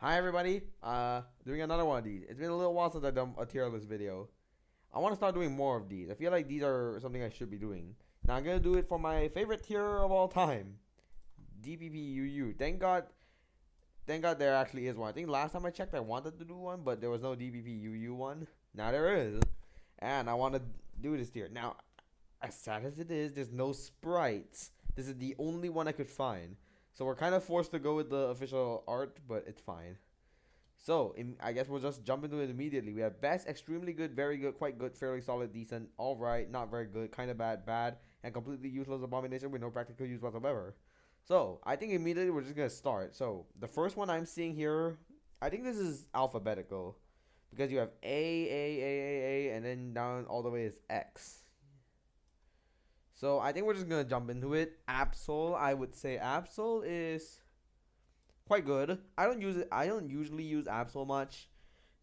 Hi everybody, doing another one of these. It's been a little while since I've done a tier list video. I want to start doing more of these. I feel like these are something I should be doing. Now I'm gonna do it for my favorite tier of all time, DPP UU. Thank God there actually is one. I think last time I checked I wanted to do one, but there was no DPP UU one. Now there is, and I want to do this tier. Now, as sad as it is, there's no sprites. This is the only one I could find. So we're kind of forced to go with the official art, but it's fine. So, I guess we'll just jump into it immediately. We have best, extremely good, very good, quite good, fairly solid, decent, alright, not very good, kind of bad, bad, and completely useless abomination with no practical use whatsoever. So, I think immediately we're just going to start. So, the first one I'm seeing here, I think this is alphabetical. Because you have A, and then down all the way is X. So, I think we're just going to jump into it. Absol, I would say Absol is quite good. I don't use it. I don't usually use Absol much.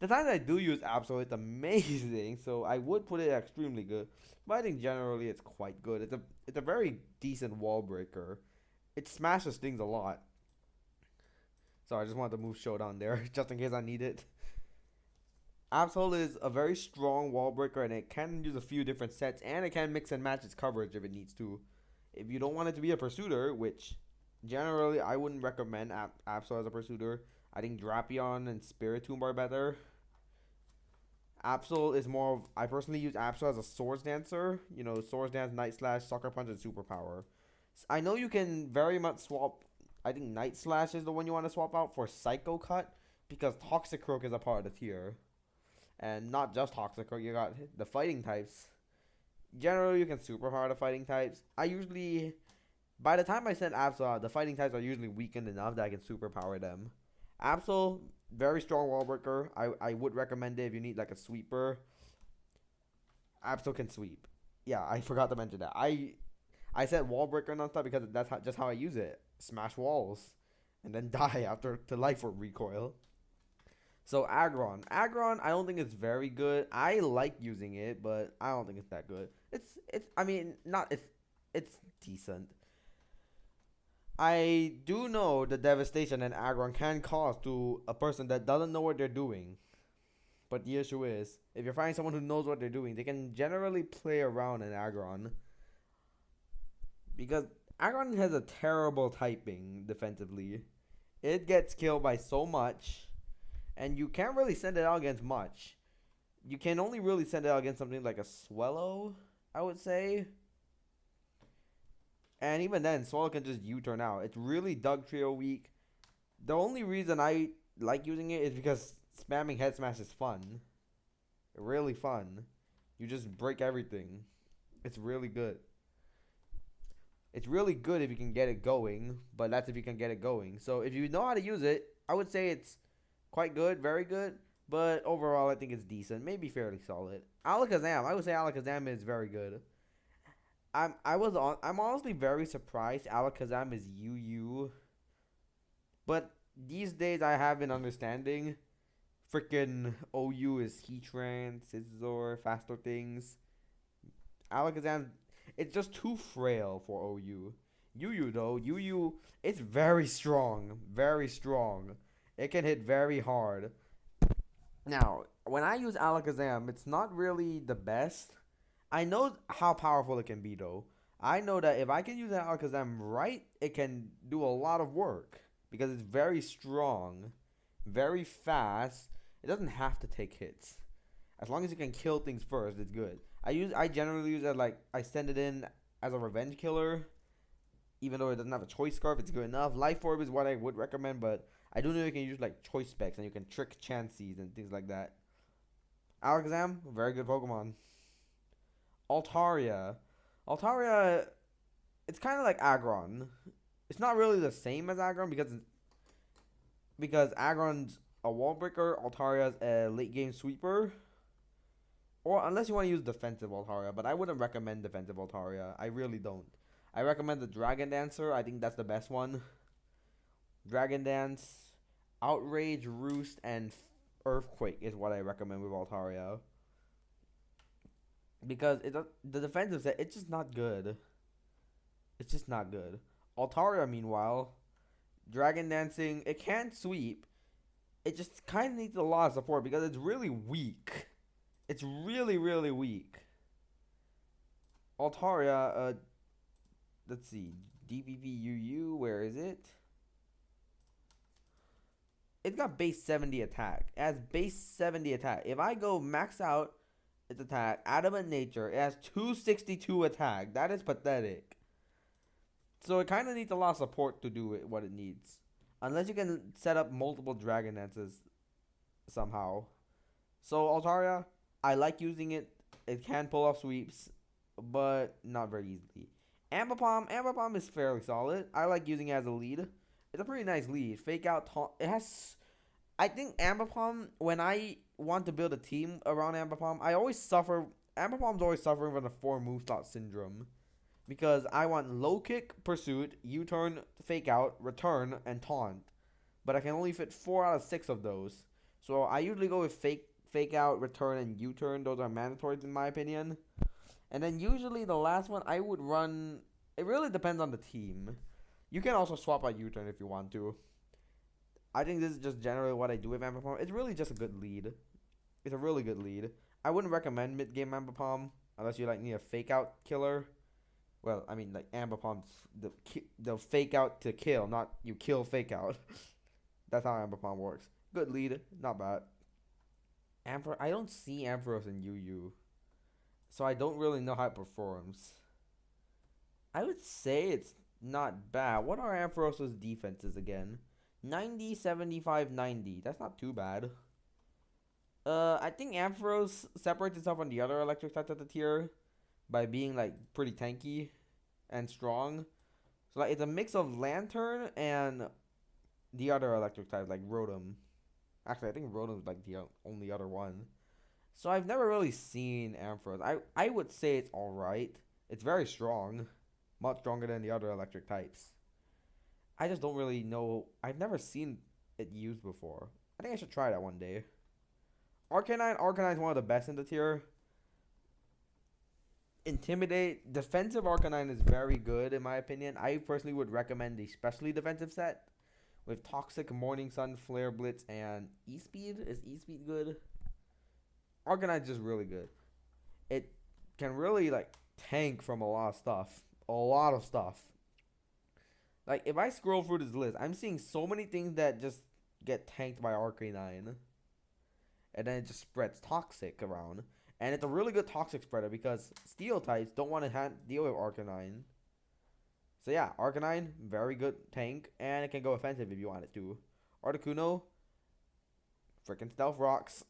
The times I do use Absol, it's amazing. So I would put it extremely good. But I think generally it's quite good. It's a very decent wall breaker. It smashes things a lot. So I just wanted to move Showdown there just in case I need it. Absol is a very strong wall breaker and it can use a few different sets and it can mix and match its coverage if it needs to. If you don't want it to be a pursuiter, which generally I wouldn't recommend Absol as a pursuiter. I think Drapion and Spiritomb are better. Absol is more of, I personally use Absol as a Swords Dancer. You know, Swords Dance, Night Slash, Sucker Punch, and Superpower. I know you can very much swap, I think Night Slash is the one you want to swap out for Psycho Cut because Toxicroak is a part of the tier. And not just Toxicroak, you got the fighting types. Generally, you can superpower the fighting types. By the time I send Absol out, the fighting types are usually weakened enough that I can superpower them. Absol, very strong wall breaker. I would recommend it if you need like a sweeper. Absol can sweep. Yeah, I forgot to mention that. I said wall breaker nonstop because that's just how I use it. Smash walls, and then die after to life or recoil. So Aggron, I don't think it's very good. I like using it, but I don't think it's that good. It's I mean not it's decent. I do know the devastation an Aggron can cause to a person that doesn't know what they're doing. But the issue is, if you're finding someone who knows what they're doing, they can generally play around an Aggron. Because Aggron has a terrible typing defensively. It gets killed by so much, and you can't really send it out against much. You can only really send it out against something like a Swellow, I would say. And even then, Swallow can just U-turn out. It's really Dugtrio weak. The only reason I like using it is because spamming Head Smash is fun. Really fun. You just break everything. It's really good. It's really good if you can get it going, but that's if you can get it going. So if you know how to use it, I would say it's quite good, very good. But overall, I think it's decent, maybe fairly solid. Alakazam, I would say Alakazam is very good. I'm honestly very surprised Alakazam is UU, but these days I have been understanding freaking OU is Heatran, Scizor, faster things. Alakazam, it's just too frail for OU. UU though, UU, it's very strong, very strong. It can hit very hard. Now, when I use Alakazam, it's not really the best. I know how powerful it can be though. I know that if I can use Alakazam right, it can do a lot of work because it's very strong, very fast. It doesn't have to take hits. As long as you can kill things first, it's good. I generally use it like I send it in as a revenge killer. Even though it doesn't have a choice scarf, it's good enough. Life Orb is what I would recommend, but I do know you can use like choice specs and you can trick Chanseys and things like that. Alakazam, very good Pokemon. Altaria. Altaria, it's kind of like Aggron. It's not really the same as Aggron because Aggron's a wall breaker, Altaria's a late game sweeper. Or unless you want to use defensive Altaria, but I wouldn't recommend defensive Altaria. I really don't. I recommend the Dragon Dancer. I think that's the best one. Dragon Dance, Outrage, Roost, and Earthquake is what I recommend with Altaria. Because the defensive set, it's just not good. It's just not good. Altaria, meanwhile, Dragon Dancing, it can sweep. it just kind of needs a lot of support because it's really weak. It's really, really weak. Altaria, let's see. DPP UU, where is it? It's got base 70 attack. It has base 70 attack. If I go max out its attack, adamant nature, it has 262 attack. That is pathetic. So it kind of needs a lot of support to do it, what it needs. Unless you can set up multiple Dragon Dances somehow. So Altaria, I like using it. It can pull off sweeps, but not very easily. Ambipom is fairly solid. I like using it as a lead. It's a pretty nice lead. Fake out taunt. It has. I think Ambipom, when I want to build a team around Ambipom, I always suffer. Ambipom's always suffering from the 4 move slot syndrome. Because I want low kick, pursuit, U-turn, fake out, return, and taunt. But I can only fit 4 out of 6 of those. So I usually go with fake out, return, and U-turn. Those are mandatories in my opinion. And then usually the last one I would run. It really depends on the team. You can also swap out U-turn if you want to. I think this is just generally what I do with Ambipom. It's really just a good lead. It's a really good lead. I wouldn't recommend mid-game Ambipom unless you like need a fake out killer. Well, I mean, like, Ambipom's the fake out to kill, not you kill fake out. That's how Ambipom works. Good lead, not bad. I don't see Ampharos in UU, so I don't really know how it performs. I would say it's not bad. What are Ampharos' defenses again? 90, 75, 90. That's not too bad. I think Ampharos separates itself from the other electric types of the tier by being like pretty tanky and strong. So like it's a mix of Lantern and the other electric type like Rotom. Actually, I think Rotom's like the only other one. So I've never really seen Ampharos. I would say it's alright. It's very strong. Much stronger than the other electric types. I just don't really know. I've never seen it used before. I think I should try that one day. Arcanine is one of the best in the tier. Intimidate. Defensive Arcanine is very good in my opinion. I personally would recommend the specially defensive set with Toxic, Morning Sun, Flare Blitz, and E-Speed. Is E-Speed good? Arcanine is just really good. It can really like tank from a lot of stuff. A lot of stuff. Like if I scroll through this list, I'm seeing so many things that just get tanked by Arcanine. And then it just spreads Toxic around. And it's a really good Toxic spreader because Steel types don't want to deal with Arcanine. So yeah, Arcanine, very good tank. And it can go offensive if you want it to. Articuno, freaking Stealth Rocks.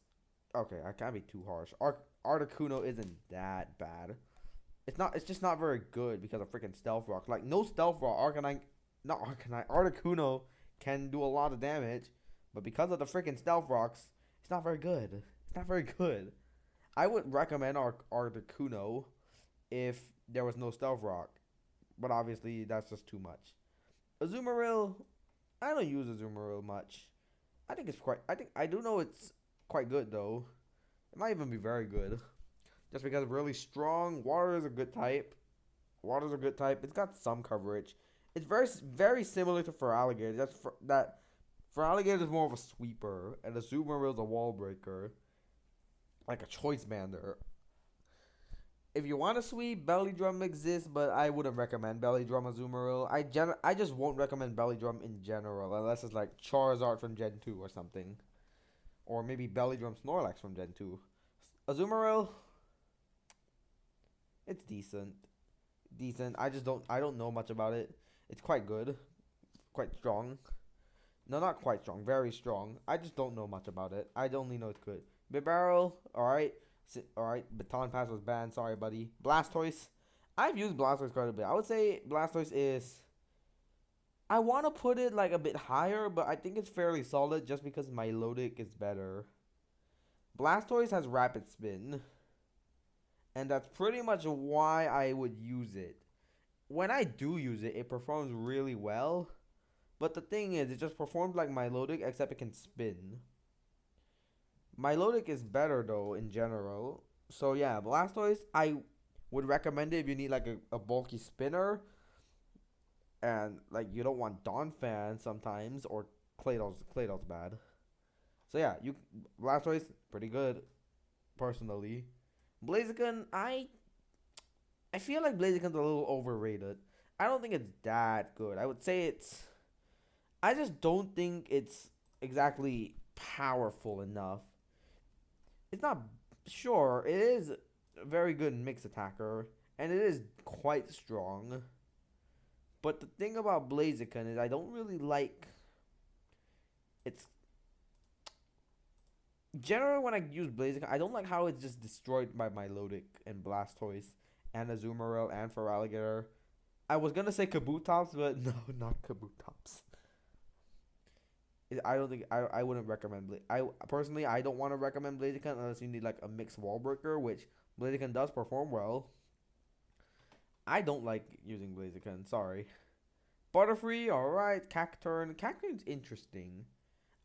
Okay, I can't be too harsh. Articuno isn't that bad. It's just not very good because of freaking Stealth Rock. Like, no Stealth Rock, Articuno can do a lot of damage. But because of the freaking Stealth Rocks, it's not very good. It's not very good. I would recommend Articuno if there was no Stealth Rock. But obviously, that's just too much. Azumarill, I don't use Azumarill much. I do know it's quite good, though. It might even be very good. Just because it's really strong. Water is a good type. It's got some coverage. It's very similar to Feraligatr. Feraligatr is more of a sweeper, and Azumarill is a wall breaker, like a choice bander. If you want to sweep, Belly Drum exists, but I wouldn't recommend Belly Drum Azumarill. I just won't recommend Belly Drum in general, unless it's like Charizard from Gen 2 or something. Or maybe Belly Drum Snorlax from Gen 2. Azumarill, it's decent. I don't know much about it. It's quite good. Quite strong. No, not quite strong. Very strong. I just don't know much about it. I only know it's good. Bibarel, alright. Alright, Baton Pass was banned. Sorry, buddy. Blastoise. I've used Blastoise quite a bit. I would say Blastoise is... I want to put it like a bit higher, but I think it's fairly solid just because Milotic is better. Blastoise has Rapid Spin. And that's pretty much why I would use it. When I do use it, it performs really well. But the thing is, it just performs like Milotic, except it can spin. Milotic is better, though, in general. So, yeah, Blastoise, I would recommend it if you need, like, a bulky spinner. And, like, you don't want Donphan sometimes, or Cladle's bad. So yeah, you Blastoise pretty good personally. Blaziken, I feel like Blaziken's a little overrated. I don't think it's that good. I would say it's. I just don't think it's exactly powerful enough. It's not. Sure, it is a very good mix attacker, and it is quite strong. But the thing about Blaziken is I don't really like its. Generally, when I use Blaziken, I don't like how it's just destroyed by Milotic and Blastoise and Azumarill and Feraligatr. I was gonna say Kabutops, but no, not Kabutops. I don't think I wouldn't recommend I personally I don't want to recommend Blaziken unless you need like a mixed wall breaker, which Blaziken does perform well. I don't like using Blaziken, sorry. Butterfree, alright. Cacturne. Cacturne's interesting.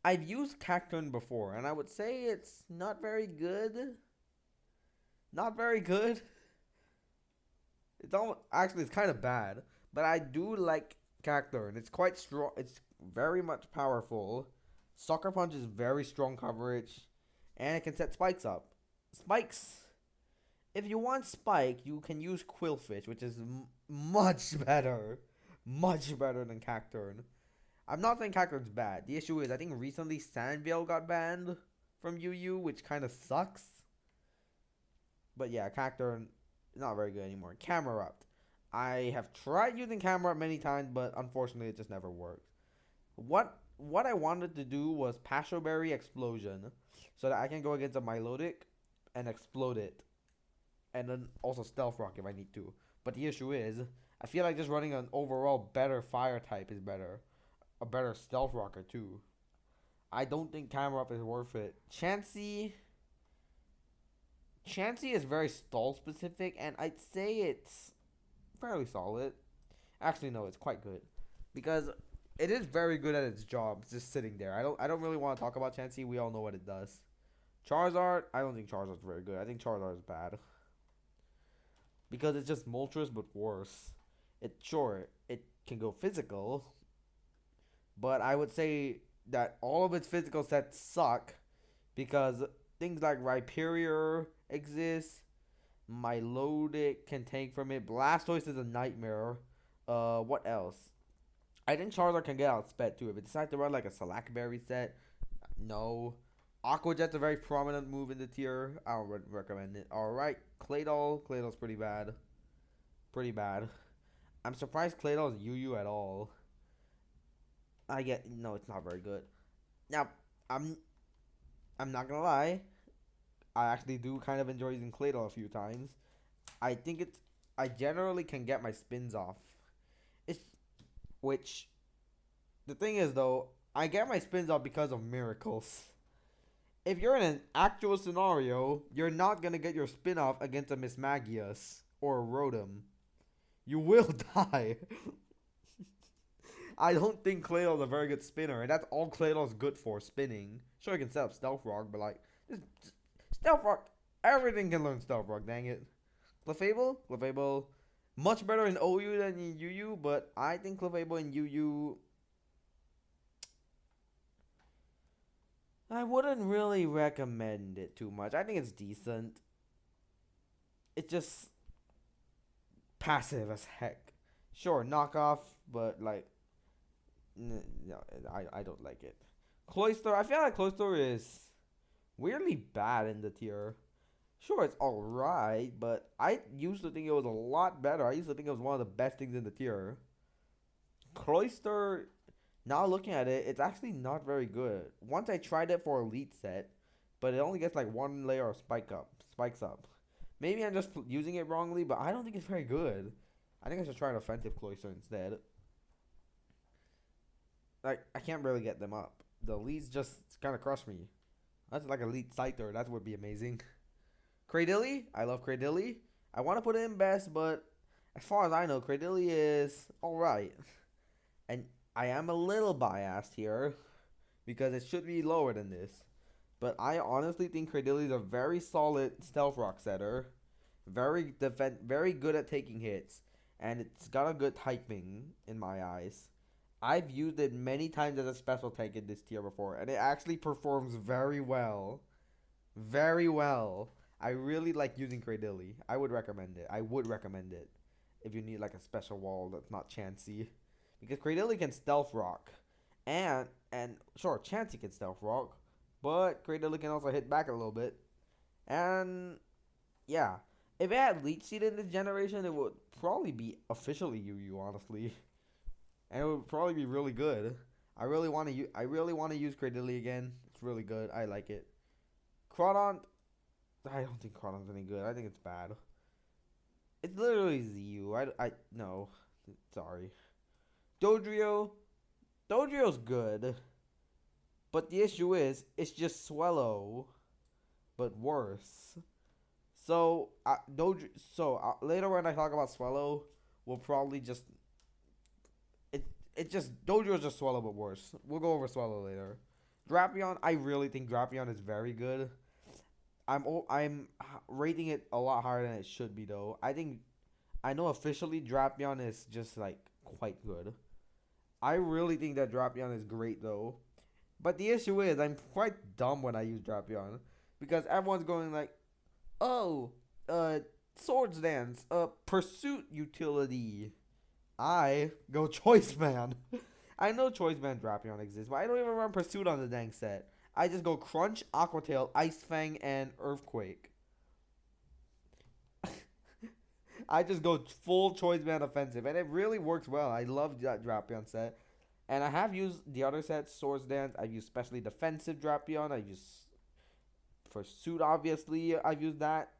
I've used Cacturne before, and I would say it's not very good. Not very good. It's almost actually it's kind of bad, but I do like Cacturne. It's quite strong. It's very much powerful. Sucker Punch is very strong coverage, and it can set spikes up. Spikes. If you want spike, you can use Quillfish, which is much better. Much better than Cacturne. I'm not saying Cacturne's bad. The issue is I think recently Sandvale got banned from UU, which kind of sucks. But yeah, Cacturne not very good anymore. Camerupt. I have tried using Camerupt many times, but unfortunately it just never worked. What I wanted to do was Passion Berry Explosion, so that I can go against a Milotic and explode it, and then also Stealth Rock if I need to. But the issue is, I feel like just running an overall better Fire type is better, a better Stealth Rocker too. I don't think Camerupt is worth it. Chansey is very stall specific, and I'd say it's fairly solid. Actually, no, it's quite good because it is very good at its job. It's just sitting there. I don't really want to talk about Chansey. We all know what it does. Charizard, I don't think Charizard's very good. I think Charizard is bad because it's just Moltres but worse. It can go physical, but I would say that all of its physical sets suck because things like Rhyperior exist. Milotic can tank from it. Blastoise is a nightmare. What else? I think Charizard can get outsped too. If it decides to run like a Slackberry set, no. Aqua Jet's a very prominent move in the tier. I don't recommend it. Alright, Claydol. Claydol's pretty bad. Pretty bad. I'm surprised Claydol is UU at all. No, it's not very good. Now, I'm not gonna lie. I actually do kind of enjoy using Claydol a few times. I generally can get my spins off. Which, the thing is though, I get my spins off because of miracles. If you're in an actual scenario, you're not gonna get your spin off against a Mismagius or a Rotom. You will die. I don't think Claydol's a very good spinner, and that's all Claydol's good for, spinning. Sure, you can set up Stealth Rock, but like, just Stealth Rock, everything can learn Stealth Rock, dang it. Clefable, much better in OU than in UU, but I think Clefable in UU, I wouldn't really recommend it too much. I think it's decent. It's just passive as heck. Sure, knockoff, but like, no, I don't like it. Cloyster, I feel like Cloyster is weirdly bad in the tier. Sure, it's alright, but I used to think it was a lot better. I used to think it was one of the best things in the tier. Cloyster, now looking at it, it's actually not very good. Once I tried it for Elite Set, but it only gets like one layer of spikes up. Maybe I'm just using it wrongly, but I don't think it's very good. I think I should try an offensive Cloyster instead. Like, I can't really get them up. The Elites just kind of crush me. That's like Elite Scyther. That would be amazing. Cradilly, I love Cradilly. I want to put it in best, but as far as I know, Cradilly is alright. And I am a little biased here because it should be lower than this. But I honestly think Cradilly is a very solid Stealth Rock setter. Very good at taking hits. And it's got a good typing in my eyes. I've used it many times as a special tank in this tier before, and it actually performs very well. Very well. I really like using Cradilly. I would recommend it. I would recommend it if you need like a special wall that's not Chansey. Because Cradilly can stealth rock. And sure, Chansey can stealth rock, but Cradilly can also hit back a little bit. And yeah. If it had Leech Seed in this generation, it would probably be officially UU, honestly. And it would probably be really good. I really want to use Cradilly again. It's really good. I like it. Crawdon, I don't think Crawdon's any good. I think it's bad. It's literally ZU. No. Sorry. Dodrio. Dodrio's good. But the issue is, it's just Swellow. But worse. So, later when I talk about Swellow, we'll probably just... It just... Dodrio's just Swellow but worse. We'll go over Swellow later. Drapion, I really think Drapion is very good. I'm rating it a lot higher than it should be though. I know officially Drapion is just like quite good. I really think that Drapion is great though. But the issue is I'm quite dumb when I use Drapion because everyone's going like, "Oh, Swords Dance, Pursuit utility." I go Choice Man. I know Choice Man Drapion exists, but I don't even run Pursuit on the dang set. I just go Crunch, Aqua Tail, Ice Fang, and Earthquake. I just go full Choice Man offensive, and it really works well. I love that Drapion set. And I have used the other sets, Swords Dance. I've used specially defensive Drapion. I've used Pursuit, obviously. I've used that.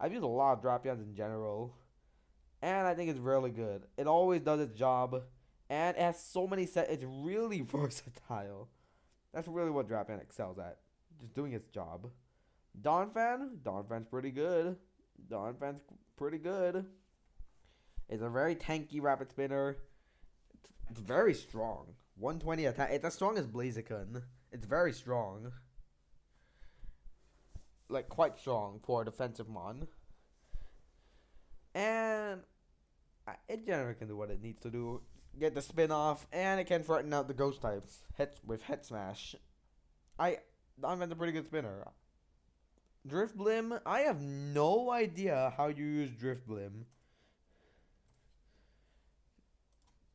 I've used a lot of Drapions in general. And I think it's really good. It always does its job. And it has so many sets. It's really versatile. That's really what Drapion excels at. Just doing its job. Donphan's pretty good. Donphan's pretty good. It's a very tanky rapid spinner. It's very strong. 120 attack. It's as strong as Blaziken. It's very strong. Like, quite strong for a defensive mon. And it generally can do what it needs to do. Get the spin off, and it can threaten out the ghost types with Head Smash. Donphan's a pretty good spinner. Drift Blim, I have no idea how you use Drift Blim.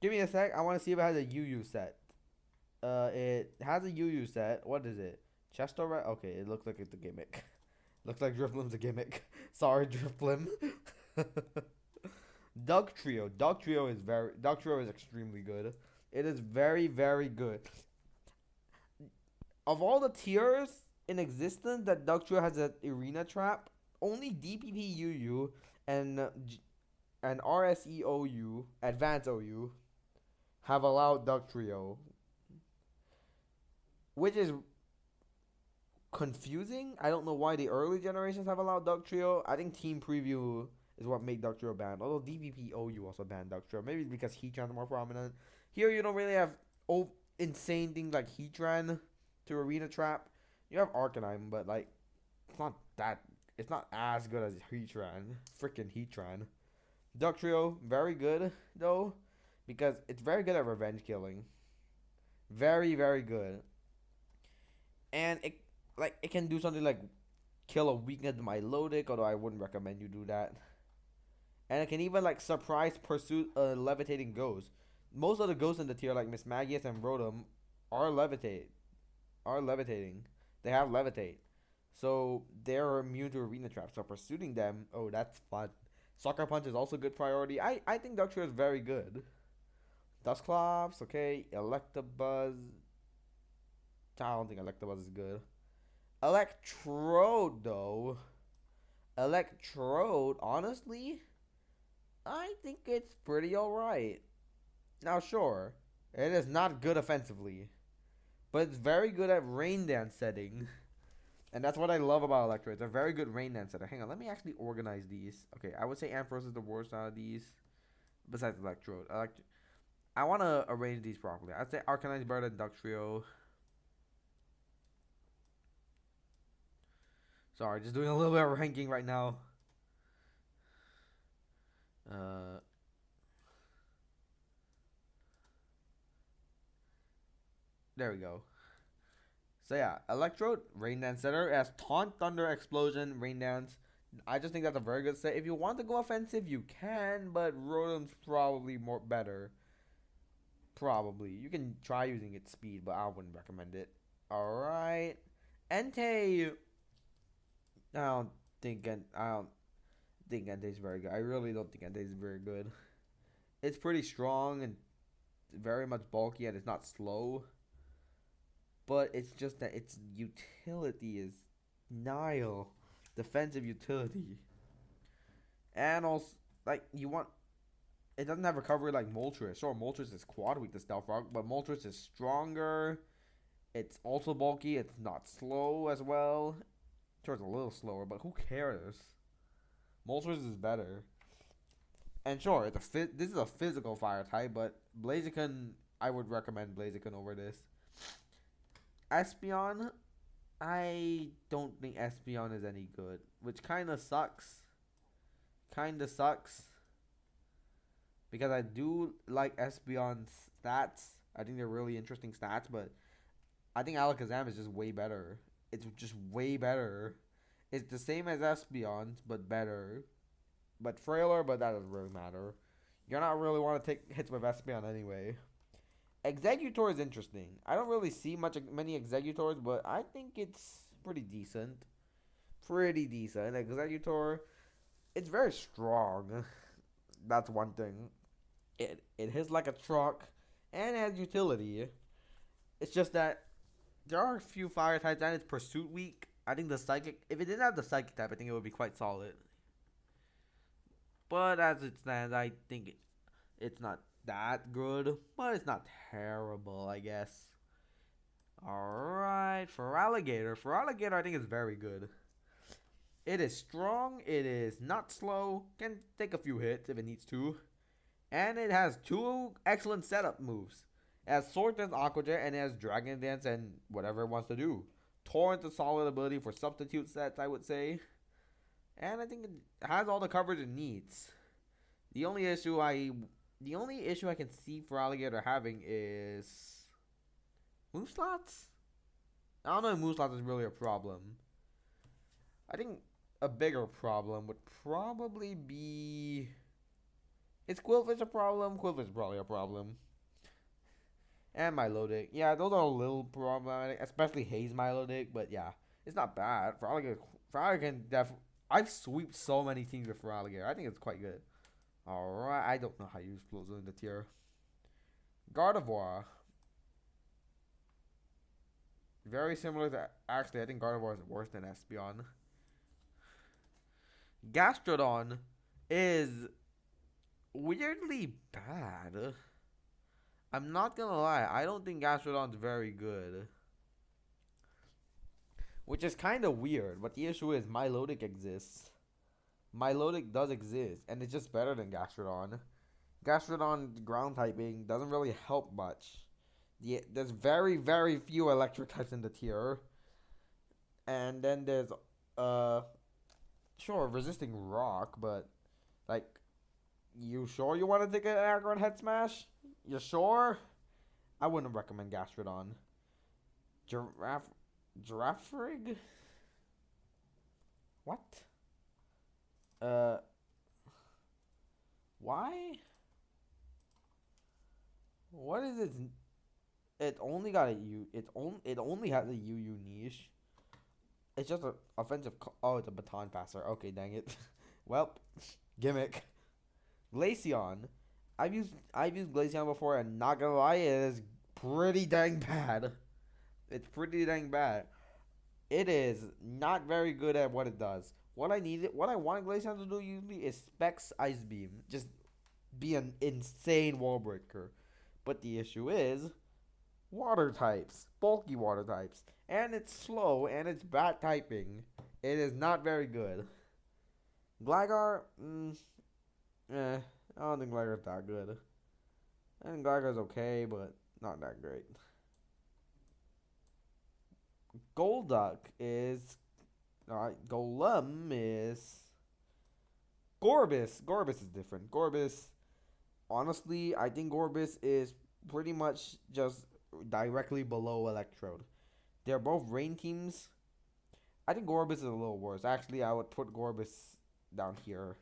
Give me a sec. I want to see if it has a UU set. It has a UU set. What is it? Chesto Rat? Okay, it looks like it's a gimmick. Looks like Drift Blim's a gimmick. Sorry, Drift Blim. Dug Trio. Dug Trio is extremely good. It is very, very good. Of all the tiers in existence that Dug Trio has an arena trap, only DPP UU and RSE OU, Advanced OU, have allowed Dug Trio. Which is confusing. I don't know why the early generations have allowed Dug Trio. I think Team Preview is what made Dug Trio banned. Although DPP OU also banned Dug Trio. Maybe it's because Heatran's more prominent. Here you don't really have insane things like Heatran to arena trap. You have Arcanine, but like it's not as good as Heatran. Freaking Heatran. Dug Trio, very good though, because it's very good at revenge killing. Very, very good. And it can do something like kill a weakness to my Milotic, although I wouldn't recommend you do that. And it can even like surprise pursuit a levitating ghost. Most of the ghosts in the tier like Miss Magius and Rotom are levitating. They have levitate. So they're immune to arena traps. So pursuing them, oh, that's fun. Sucker Punch is also good priority. I think Dug Trio is very good. Dusclops, okay. Electabuzz. I don't think Electabuzz is good. Electrode, though. Electrode, honestly, I think it's pretty alright. Now, sure, it is not good offensively, but it's very good at rain dance setting. And that's what I love about Electrode. It's a very good rain dance setter. Hang on, let me actually organize these. Okay, I would say Ampharos is the worst out of these, besides Electrode. I want to arrange these properly. I'd say Arcanine is better than Dug Trio. Sorry, just doing a little bit of ranking right now. There we go. So yeah, Electrode, Rain Dance Setter. It has Taunt, Thunder, Explosion, Rain Dance. I just think that's a very good set. If you want to go offensive, you can, but Rotom's probably more better. Probably. You can try using its speed, but I wouldn't recommend it. Alright. Entei. I don't think Entei's very good. I really don't think Entei's very good. It's pretty strong and very much bulky and it's not slow. But it's just that its utility is Nile. Defensive utility. And also, like, you want. It doesn't have recovery like Moltres. Sure, Moltres is quad weak to Stealth Rock, but Moltres is stronger. It's also bulky. It's not slow as well. Sure, it's a little slower, but who cares? Moltres is better. And sure, this is a physical fire type, but Blaziken, I would recommend Blaziken over this. Espeon, I don't think Espeon is any good, which kind of sucks. Because I do like Espeon's stats. I think they're really interesting stats, but I think Alakazam is just way better. It's just way better. It's the same as Espeon's, but better. But frailer, but that doesn't really matter. You're not really want to take hits with Espeon anyway. Exeggutor is interesting. I don't really see many Exeggutors, but I think it's pretty decent. Exeggutor, it's very strong. That's one thing. It hits like a truck and has utility. It's just that there are a few fire types and it's pursuit weak. I think the psychic, if it didn't have the psychic type, I think it would be quite solid. But as it stands, I think it's not that good, but it's not terrible, I guess. Alright, for Alligator, I think it's very good. It is strong, it is not slow, can take a few hits if it needs to. And it has two excellent setup moves. It has Sword Dance, Aqua Jet, and it has Dragon Dance and whatever it wants to do. Torrent's a solid ability for substitute sets, I would say. And I think it has all the coverage it needs. The only issue I can see for Alligator having is move slots. I don't know if move slots is really a problem. I think a bigger problem would probably be, is Quillfish a problem? Quillfish is probably a problem. And Milotic. Yeah, those are a little problematic, especially Haze Milotic, but yeah, it's not bad. For Alligator, I've sweeped so many teams with Alligator. I think it's quite good. Alright, I don't know how you use Explosion in the tier. Gardevoir. Very similar to, actually, I think Gardevoir is worse than Espeon. Gastrodon is weirdly bad. I'm not gonna lie, I don't think Gastrodon's very good. Which is kind of weird, but the issue is Milotic exists. Milotic does exist, and it's just better than Gastrodon. Gastrodon ground typing doesn't really help much. There's very, very few electric types in the tier. And then there's, sure, resisting rock, but, like, you sure you want to take an aggro and head smash? You sure? I wouldn't recommend Gastrodon. Giraffrig? What? Why? What is it? It only got a U. It only has a UU niche. It's just an offensive. Oh, it's a baton passer. Okay, dang it. Well, gimmick. Glaceon. I've used Glaceon before, and not gonna lie, it is pretty dang bad. It's pretty dang bad. It is not very good at what it does. What I want Glaceon to do usually is Specs Ice Beam. Just be an insane wall breaker. But the issue is water types, bulky water types, and it's slow and it's bad typing. It is not very good. Gligar, I don't think Gligar's that good. I think Gligar's okay, but not that great. Golduck is, alright, Golem is, Gorbis. Gorbis is different. Gorbis, honestly, I think Gorbis is pretty much just directly below Electrode. They're both rain teams. I think Gorbis is a little worse. Actually, I would put Gorbis down here.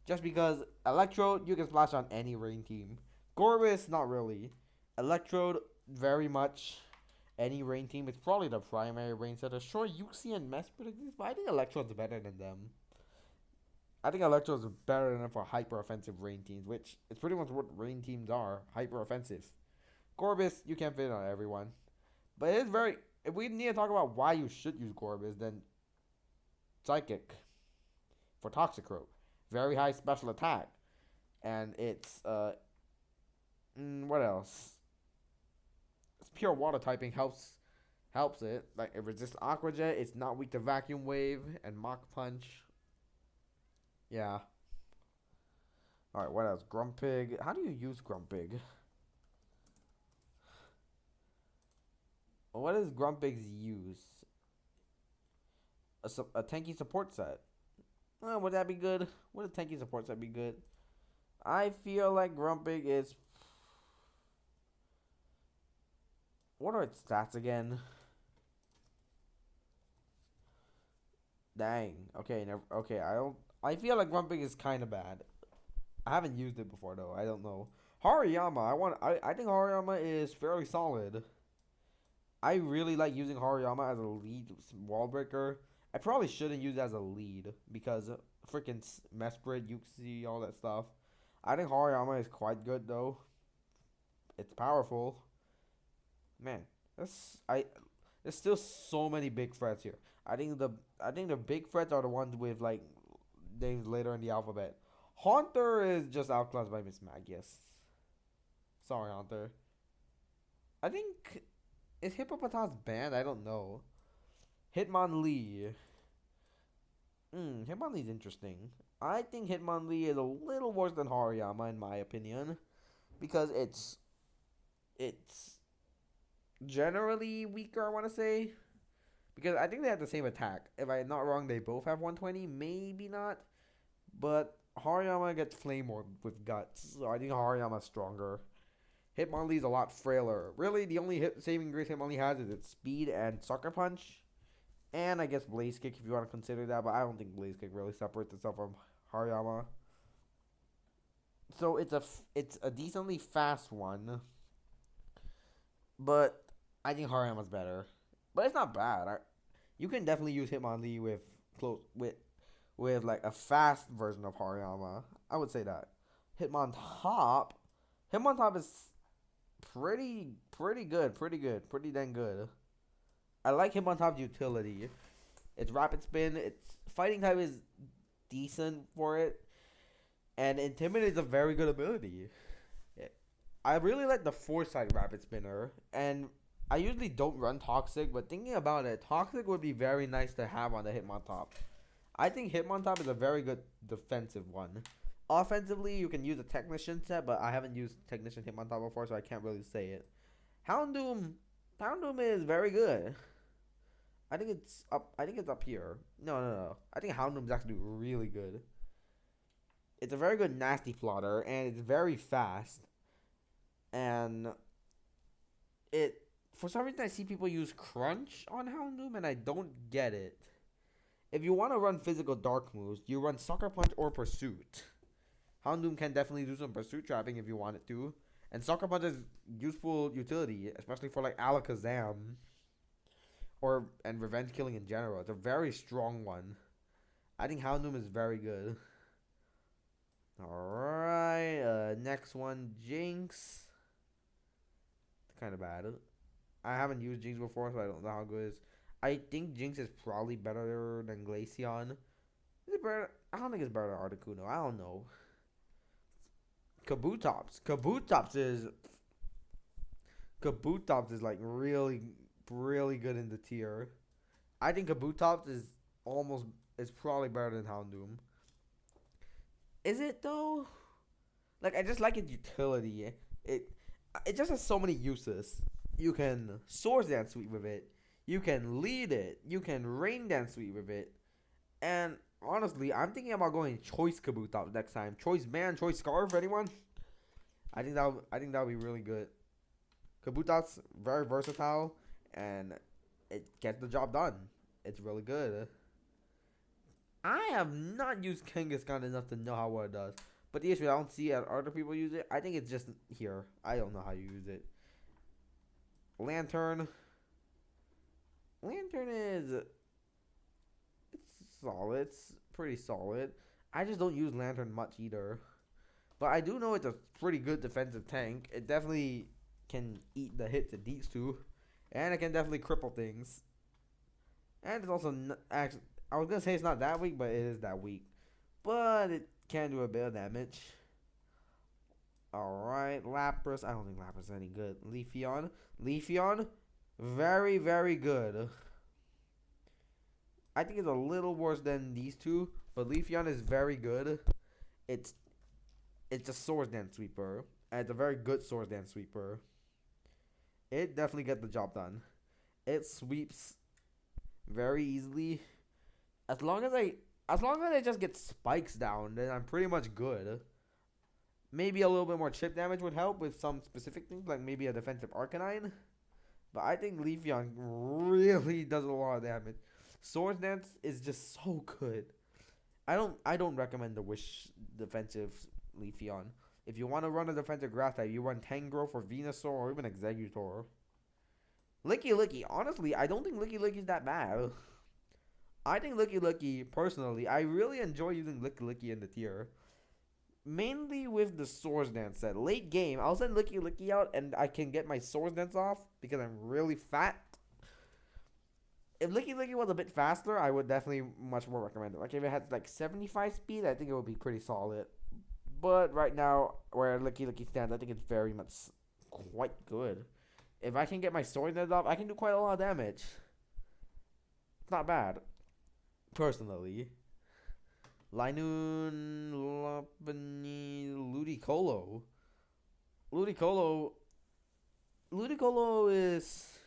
Just because Electrode, you can splash on any rain team. Gorbis, not really. Electrode, very much. Any rain team. It's probably the primary rain setter. Sure, Yuxi and Mesprit exist, but I think Electrode's better than them. I think Electrode's better than them for hyper offensive rain teams, which is pretty much what rain teams are. Hyper offensive. Gorbis, you can't fit on everyone. But it is very. If we need to talk about why you should use Gorbis, then Psychic for Toxicroak. Very high special attack. And it's what else? It's pure water typing helps it. Like it resists Aqua Jet, it's not weak to Vacuum Wave and Mach Punch. Yeah. Alright, what else? Grumpig. How do you use Grumpig? What is Grumpig's use? A tanky support set. Would that be good? Would a tanky support set be good? I feel like Grumpig is... What are its stats again? Dang. Okay, okay, I feel like Grumpig is kind of bad. I haven't used it before though. I don't know. Hariyama. I think Hariyama is fairly solid. I really like using Hariyama as a lead wall breaker. I probably shouldn't use it as a lead because freaking Mesprit, Yuxi, all that stuff. I think Hariyama is quite good though. It's powerful. Man, there's still so many big threats here. I think the big threats are the ones with like names later in the alphabet. Haunter is just outclassed by Miss Magius. Sorry, Haunter. I think is Hippopotas banned? I don't know. Hitmonlee. Hitmonlee's interesting. I think Hitmonlee is a little worse than Hariyama in my opinion, because it's generally weaker. I want to say, because I think they have the same attack. If I'm not wrong, they both have 120. Maybe not, but Hariyama gets Flame Orb with Guts, so I think Hariyama's stronger. Hitmonlee's a lot frailer. Really, the only saving grace Hitmonlee has is its speed and Sucker Punch. And I guess Blaze Kick if you want to consider that, but I don't think Blaze Kick really separates itself from Hariyama. So it's a decently fast one. But I think Hariyama's better. But it's not bad. You can definitely use Hitmonlee with like a fast version of Hariyama. I would say that. Hitmontop is pretty good, pretty dang good. I like Hitmontop's utility. Its rapid spin, its fighting type is decent for it, and Intimidate is a very good ability. I really like the Foresight rapid spinner, and I usually don't run Toxic, but thinking about it, Toxic would be very nice to have on the Hitmontop. I think Hitmontop is a very good defensive one. Offensively, you can use a Technician set, but I haven't used Technician Hitmontop before, so I can't really say it. Houndoom is very good. I think it's up here. No. I think Houndoom is actually really good. It's a very good nasty plotter, and it's very fast. And for some reason I see people use Crunch on Houndoom, and I don't get it. If you want to run physical dark moves, you run Sucker Punch or Pursuit. Houndoom can definitely do some Pursuit trapping if you want it to. And Sucker Punch is useful utility, especially for like Alakazam. And revenge killing in general. It's a very strong one. I think Houndoom is very good. Alright, next one, Jinx. Kind of bad. I haven't used Jinx before, so I don't know how good it is. I think Jinx is probably better than Glaceon. Is it better? I don't think it's better than Articuno. I don't know. Kabutops is like really good in the tier. I think Kabutops is probably better than Houndoom. Is it though? Like I just like its utility. It just has so many uses. You can Swords Dance Sweep with it. You can lead it. You can Rain Dance Sweep with it. And honestly, I'm thinking about going Choice Kabutops next time. Choice Band, Choice Scarf, anyone? I think that would be really good. Kabutops very versatile, and it gets the job done. It's really good. I have not used Kangaskhan enough to know how well it does. But the issue, I don't see other people use it. I think it's just here. I don't know how you use it. Lantern. Lantern is... It's solid. It's pretty solid. I just don't use Lantern much either. But I do know it's a pretty good defensive tank. It definitely can eat the hits it needs to. And it can definitely cripple things. And it's also... actually, I was going to say it's not that weak, but it is that weak. But it can do a bit of damage. Alright, Lapras. I don't think Lapras is any good. Leafeon. Leafeon, very, very good. I think it's a little worse than these two, but Leafeon is very good. It's a Swords Dance Sweeper, and it's a very good Swords Dance Sweeper. It definitely gets the job done. It sweeps very easily. As long as I just get spikes down, then I'm pretty much good. Maybe a little bit more chip damage would help with some specific things, like maybe a defensive Arcanine. But I think Leafeon really does a lot of damage. Swords Dance is just so good. I don't recommend the Wish defensive Leafeon. If you want to run a defensive grass type, you run Tangrowth or Venusaur or even Exeggutor. Licky Licky, honestly, I don't think Licky Licky is that bad. I think Licky Licky, personally, I really enjoy using Licky Licky in the tier. Mainly with the Swords Dance set. Late game, I'll send Licky Licky out and I can get my Swords Dance off because I'm really fat. If Licky Licky was a bit faster, I would definitely much more recommend it. Like if it had like 75 speed, I think it would be pretty solid. But right now, where Licky Licky stands, I think it's very much quite good. If I can get my Swords Dance off, I can do quite a lot of damage. It's not bad. Personally. Linoon, Lopunny, Ludicolo. Ludicolo is...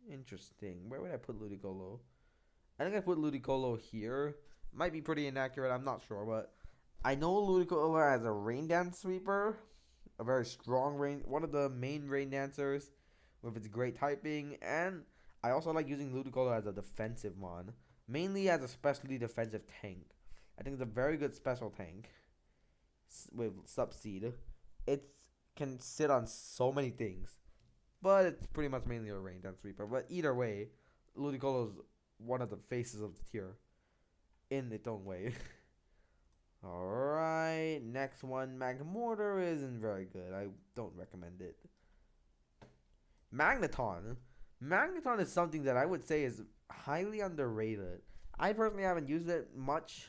interesting. Where would I put Ludicolo? I think I put Ludicolo here. Might be pretty inaccurate, I'm not sure, but... I know Ludicolo as a Rain Dance Sweeper. A very strong rain... One of the main Rain Dancers. With its great typing, and... I also like using Ludicolo as a defensive mon. Mainly as a specially defensive tank. I think it's a very good special tank. With Subseed. It can sit on so many things. But it's pretty much mainly a Rain Dance Sweeper. But either way, Ludicolo is one of the faces of the tier. In its own way. Alright, next one. Magmortar isn't very good. I don't recommend it. Magneton. Magneton is something that I would say is highly underrated. I personally haven't used it much,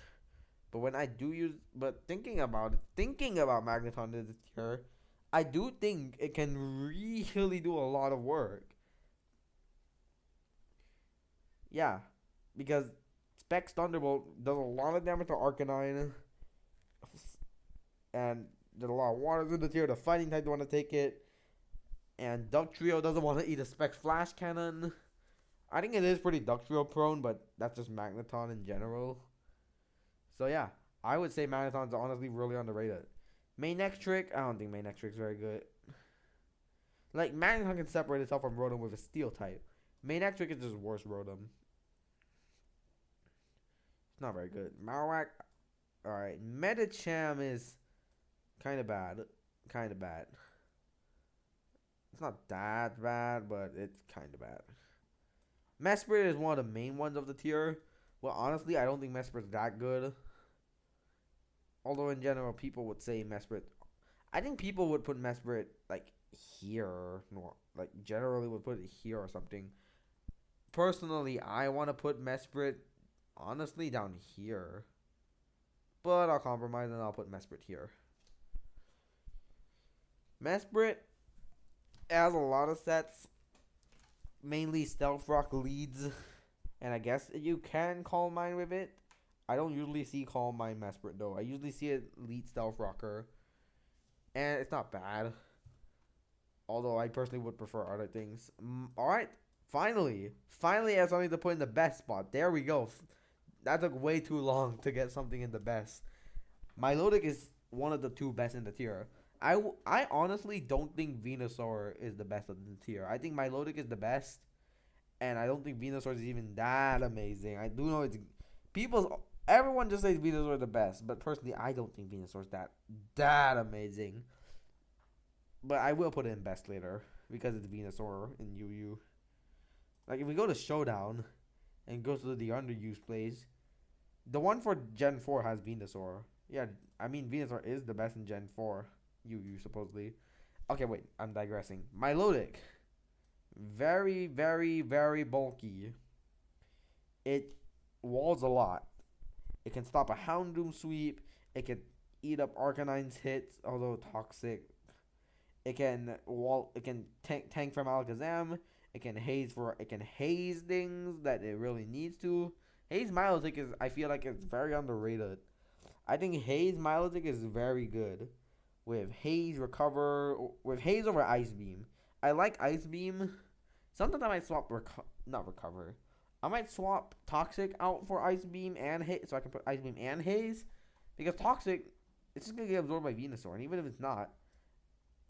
but when I do use, but thinking about Magneton this year, I do think it can really do a lot of work. Yeah, because Specs Thunderbolt does a lot of damage to Arcanine, and there's a lot of waters in the tier. The fighting type want to take it. And Ductrio doesn't want to eat a Specs Flash Cannon. I think it is pretty Ductrio prone, but that's just Magneton in general. So yeah, I would say Magneton's honestly really underrated. Manectric, I don't think Manectric's very good. Like, Magneton can separate itself from Rotom with a Steel type. Manectric is just worse Rotom. It's not very good. Marowak, alright. Medicham is kind of bad. Kind of bad. It's not that bad, but it's kind of bad. Mesprit is one of the main ones of the tier. Well, honestly, I don't think Mesprit's that good. Although, in general, people would say Mesprit. I think people would put Mesprit, like, here. No, like, generally would put it here or something. Personally, I want to put Mesprit, honestly, down here. But I'll compromise and I'll put Mesprit here. Mesprit has a lot of sets, mainly Stealth Rock leads, and I guess you can Calm Mind with it. I don't usually see Calm Mind Mesprit though. I usually see it lead Stealth Rocker, and it's not bad. Although I personally would prefer other things. Alright, finally I have something to put in the best spot. There we go. That took way too long to get something in the best. Milotic is one of the two best in the tier. I honestly don't think Venusaur is the best of the tier. I think Milotic is the best, and I don't think Venusaur is even that amazing. I do know it's people. Everyone just says Venusaur is the best, but personally, I don't think Venusaur is that amazing. But I will put it in best later because it's Venusaur in UU. Like if we go to Showdown and go to the underused plays, the one for Gen 4 has Venusaur. Yeah, I mean Venusaur is the best in Gen 4. UU supposedly. Okay, wait, I'm digressing. Milotic. Very, very, very bulky. It walls a lot. It can stop a Houndoom sweep. It can eat up Arcanine's hits, although toxic. It can wall. It can tank from Alakazam. It can haze things that it really needs to. Haze Milotic is, I feel like it's very underrated. I think Haze Milotic is very good with Haze over Ice Beam. I like Ice Beam. Sometimes I might swap not recover. I might swap Toxic out for Ice Beam and Haze, so I can put Ice Beam and Haze, because Toxic, it's just gonna get absorbed by Venusaur, and even if it's not,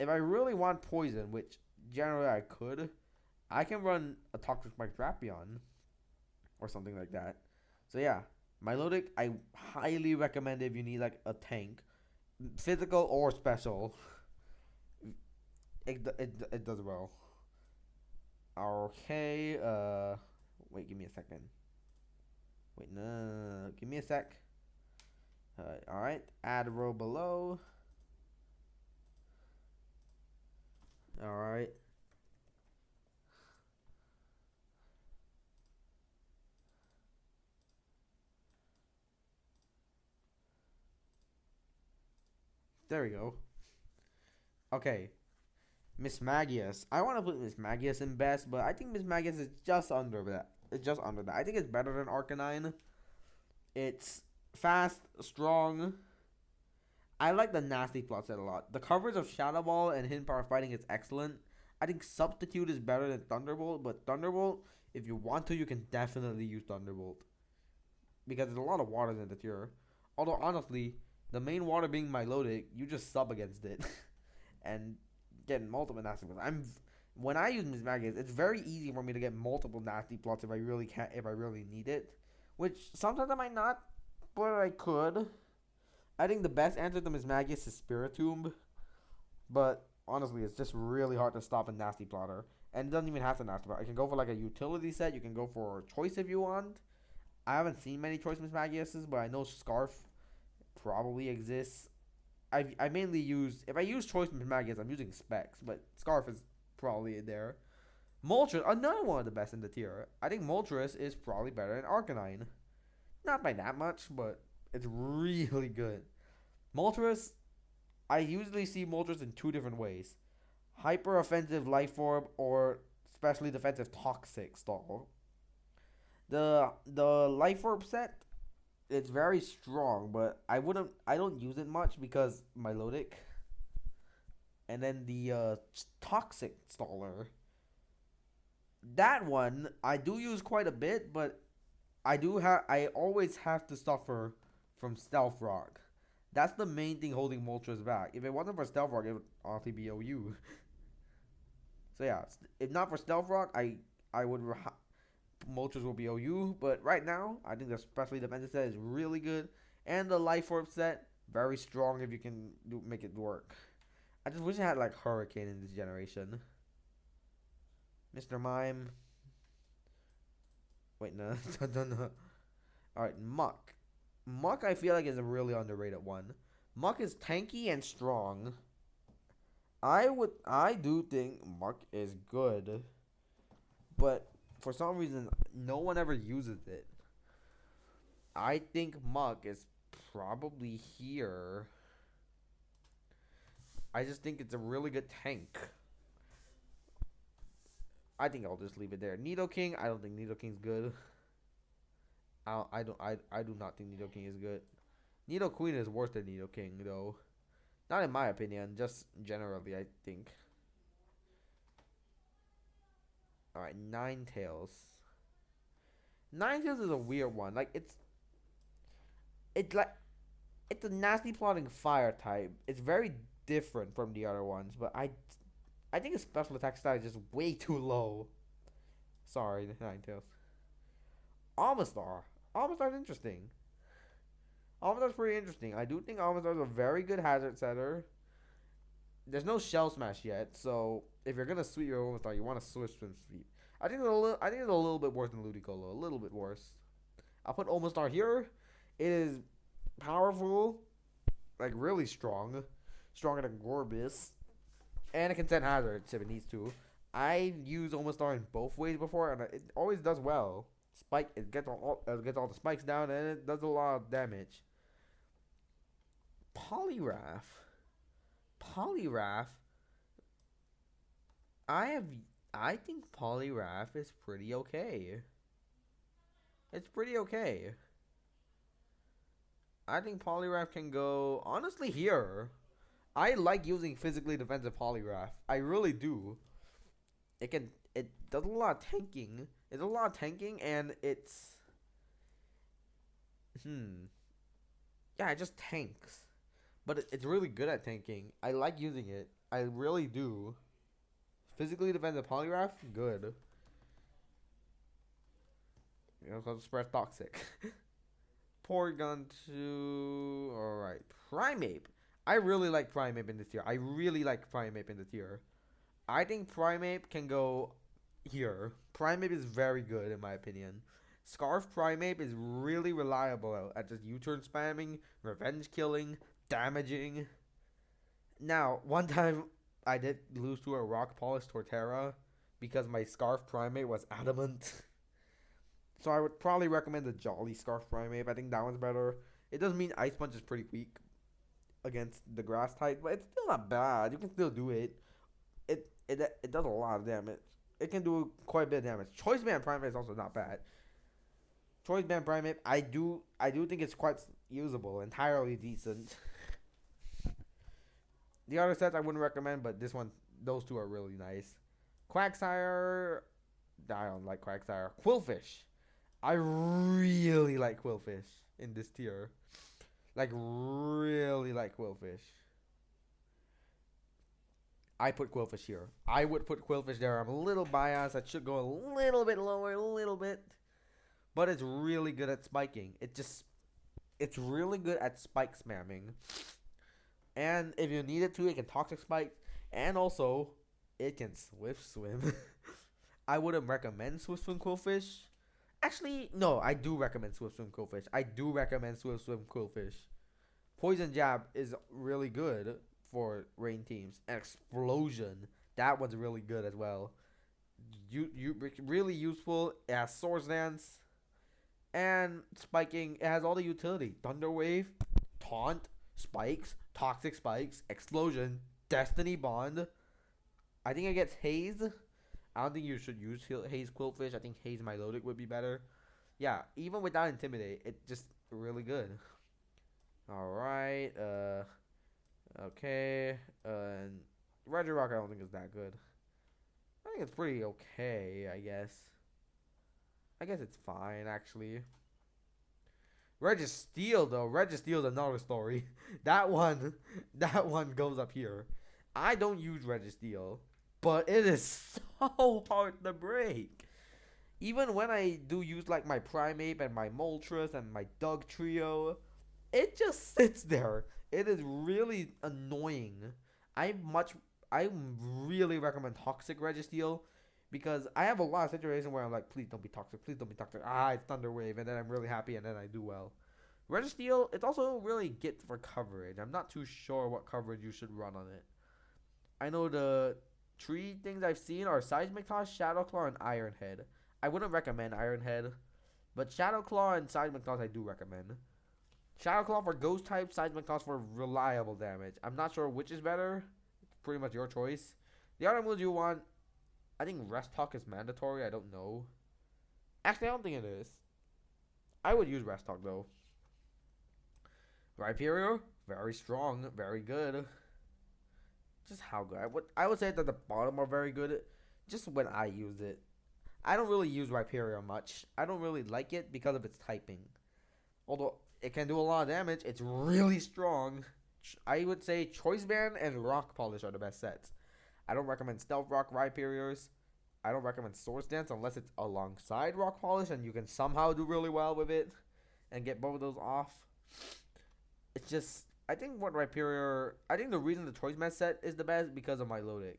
if I really want Poison, which generally I could, I can run a Toxic Spike Drapion or something like that. So yeah, Milotic, I highly recommend if you need like a tank, physical or special. It does well. Okay. Wait, give me a second. Wait, no, give me a sec. All right. Add row below. All right. There we go. Okay. Miss Magius. I want to put Miss Magius in best, but I think Miss Magius is just under that. It's just under that. I think it's better than Arcanine. It's fast, strong. I like the nasty plot set a lot. The coverage of Shadow Ball and Hidden Power Fighting is excellent. I think Substitute is better than Thunderbolt, but Thunderbolt, if you want to, you can definitely use Thunderbolt, because there's a lot of waters in the tier. Although honestly, the main water being Milotic, you just sub against it, and get multiple nasty plots. When I use Miss Magius, it's very easy for me to get multiple nasty plots if I really need it, which sometimes I might not, but I could. I think the best answer to Miss Magius is Spiritomb, but honestly, it's just really hard to stop a nasty plotter. And it doesn't even have to nasty plotter. I can go for like a utility set. You can go for choice if you want. I haven't seen many choice Miss Magiuses, but I know Scarf probably exists. I mainly use, if I use choice Miss Magius, I'm using Specs, but Scarf is probably in there. Moltres, another one of the best in the tier. I think Moltres is probably better than Arcanine. Not by that much, but it's really good. Moltres, I usually see Moltres in two different ways: hyper offensive Life Orb or specially defensive Toxic Stall. The Life Orb set, it's very strong, but I don't use it much because Milotic. And then the Toxic Staller, that one I do use quite a bit, but I always have to suffer from Stealth Rock. That's the main thing holding Moltres back. If it wasn't for Stealth Rock, it would honestly be OU. So yeah, if not for Stealth Rock, I would Moltres will be OU. But right now, I think the specially defensive set is really good, and the Life Orb set very strong if you can make it work. I just wish I had like Hurricane in this generation. Mr. Mime. Wait, no, no. All right, Muck. Muck, I feel like is a really underrated one. Muck is tanky and strong. I do think Muck is good, but for some reason, no one ever uses it. I think Muck is probably here. I just think it's a really good tank. I think I'll just leave it there. Nidoking, I don't think Nidoking's good. I do not think Nidoking is good. Nidoqueen is worse than Nidoking though. Not in my opinion, just generally I think. Alright, Ninetales. Ninetales is a weird one. Like it's like It's a nasty plotting fire type. It's very different from the other ones, but I think its special attack stat is just way too low. Sorry, Ninetales. Almastar. Almastar's interesting. Almastar's pretty interesting. I do think Almastar's a very good hazard setter. There's no Shell Smash yet, so if you're gonna sweep your Almastar, you want to Swift Swim Sweep. I think it's a little bit worse than Ludicolo. A little bit worse. I'll put Almastar here. It is powerful, like really strong, stronger than Gorbis, and it can send hazards if it needs to. I used Omastar in both ways before, and it always does well. Spike, it gets all the spikes down, and it does a lot of damage. Poliwrath, Poliwrath. I think Poliwrath is pretty okay. It's pretty okay. I think Poliwrath can go honestly here. I like using physically defensive Poliwrath. I really do. It does a lot of tanking. It does a lot of tanking, and it's yeah, it just tanks. But it's really good at tanking. I like using it. I really do. Physically defensive Poliwrath, good. You know, so spread toxic. Porygon 2. Alright. Primeape. I really like Primeape in this tier. I really like Primeape in the tier. I think Primeape can go here. Primeape is very good in my opinion. Scarf Primeape is really reliable at just U-turn spamming, revenge killing, damaging. Now, one time I did lose to a Rock Polish Torterra because my Scarf Primeape was adamant. So I would probably recommend the Jolly Scarf Primeape. I think that one's better. It does mean Ice Punch is pretty weak against the grass type, but it's still not bad. You can still do it. It does a lot of damage. It can do quite a bit of damage. Choice Band Primeape is also not bad. Choice Band Primeape, I do think it's quite usable, entirely decent. The other sets I wouldn't recommend, but those two are really nice. Quagsire, I don't like Quagsire. Quillfish, I really like Quillfish in this tier. Like, really like Quillfish. I put Quillfish here. I would put Quillfish there. I'm a little biased. I should go a little bit lower, a little bit. But it's really good at spiking. It's really good at spike spamming. And if you need it to, it can Toxic Spike. And also, it can Swift Swim. I wouldn't recommend Swift Swim Quillfish. Actually, no, I do recommend Swift Swim Quillfish. I do recommend Swift Swim Quillfish. Poison Jab is really good for rain teams. And Explosion, that one's really good as well. You really useful. It has Swords Dance and spiking. It has all the utility: Thunder Wave, Taunt, Spikes, Toxic Spikes, Explosion, Destiny Bond. I think it gets Haze. I don't think you should use Haze Quillfish. I think Haze Milotic would be better. Yeah, even without Intimidate, it's just really good. Alright, okay, and Regirock I don't think is that good. I think it's pretty okay, I guess. I guess it's fine, actually. Registeel, though. Registeel's another story. that one goes up here. I don't use Registeel, but it is so hard to break. Even when I do use like my Primeape and my Moltres and my Doug Trio, it just sits there. It is really annoying. I really recommend Toxic Registeel because I have a lot of situations where I'm like, please don't be toxic, please don't be toxic. It's Thunder Wave, and then I'm really happy, and then I do well. Registeel, it's also really good for coverage. I'm not too sure what coverage you should run on it. I know the three things I've seen are Seismic Toss, Shadow Claw, and Iron Head. I wouldn't recommend Iron Head, but Shadow Claw and Seismic Toss I do recommend. Shadow Claw for ghost type, Seismic Toss for reliable damage. I'm not sure which is better. It's pretty much your choice. The other moves you want, I think Rest Talk is mandatory. I don't know. Actually, I don't think it is. I would use Rest Talk though. Rhyperior, very strong, very good. Just how good? I would say that the bottom are very good. Just when I use it, I don't really use Rhyperior much. I don't really like it because of its typing. Although It can do a lot of damage. It's really strong. I would say Choice Band and Rock Polish are the best sets. I don't recommend Stealth Rock Rhyperiors. I don't recommend Swords Dance unless it's alongside Rock Polish and you can somehow do really well with it and get both of those off. It's just, I think the reason the Choice Band set is the best because of Milotic.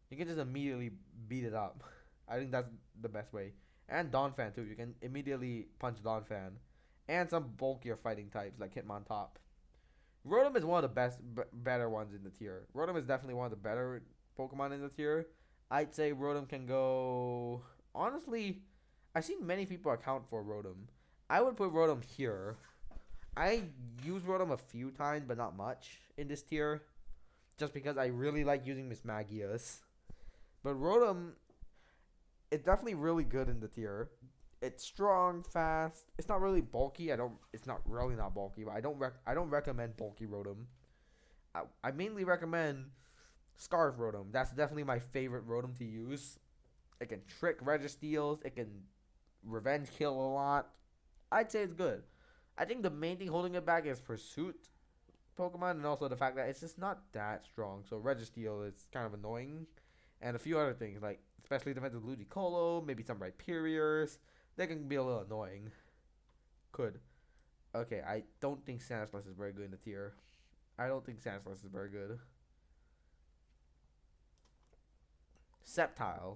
You can just immediately beat it up. I think that's the best way. And Donphan too. You can immediately punch Donphan. And some bulkier fighting types like Hitmontop. Rotom is one of the better ones in the tier. Rotom is definitely one of the better Pokemon in the tier. I'd say Rotom can go... Honestly, I've seen many people account for Rotom. I would put Rotom here. I use Rotom a few times, but not much in this tier. Just because I really like using Mismagius. But Rotom, it's definitely really good in the tier. It's strong, fast. It's not really bulky. It's not really not bulky, but I don't recommend bulky Rotom. I mainly recommend Scarf Rotom. That's definitely my favorite Rotom to use. It can trick Registeals. It can revenge kill a lot. I'd say it's good. I think the main thing holding it back is Pursuit Pokemon and also the fact that it's just not that strong. So Registeel is kind of annoying. And a few other things like especially defensive Ludicolo, maybe some Rhyperiors. They can be a little annoying. Could. Okay, I don't think Sandslash is very good in the tier. I don't think Sandslash is very good. Sceptile.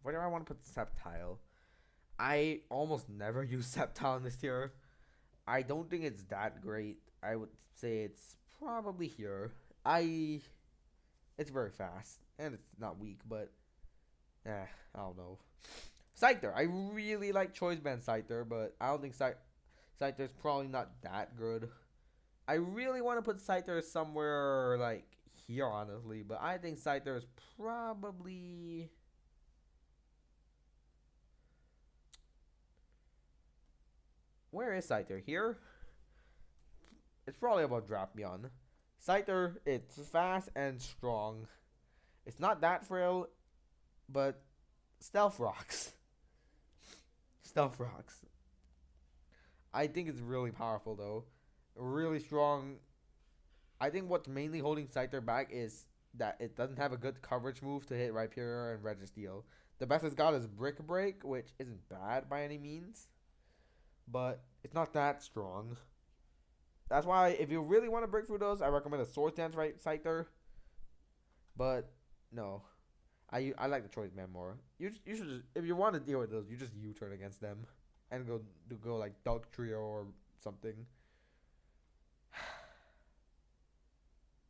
Where do I want to put Sceptile? I almost never use Sceptile in this tier. I don't think it's that great. I would say it's probably here. It's very fast. And it's not weak, but... I don't know. Scyther. I really like Choice Band Scyther, but I don't think Scyther's probably not that good. I really want to put Scyther somewhere, like, here, honestly. But I think Scyther is probably... Where is Scyther? Here? It's probably about Drapion. Scyther, it's fast and strong. It's not that frail, but Stealth Rocks. Stealth Rocks. I think it's really powerful, though. Really strong. I think what's mainly holding Scyther back is that it doesn't have a good coverage move to hit Rhyperior and Registeel. The best it's got is Brick Break, which isn't bad by any means. But it's not that strong. That's why if you really want to break through those, I recommend a Swords Dance Scyther. But no. I like the Choice Man more. You should just, if you want to deal with those, you just U-turn against them and go like Dog Trio or something.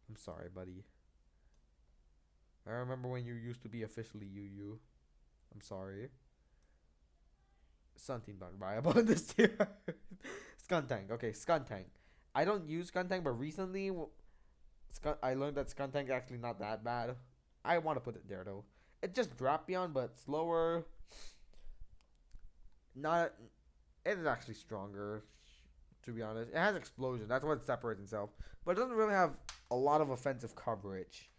I'm sorry, buddy. I remember when you used to be officially UU. I'm sorry. Something not viable in this tier. Skuntank. Okay, Skuntank. I don't use Skuntank, but recently I learned that Skuntank is actually not that bad. I want to put it there though. It's just Drapion, but slower. It is actually stronger, to be honest. It has Explosion. That's what separates itself. But it doesn't really have a lot of offensive coverage.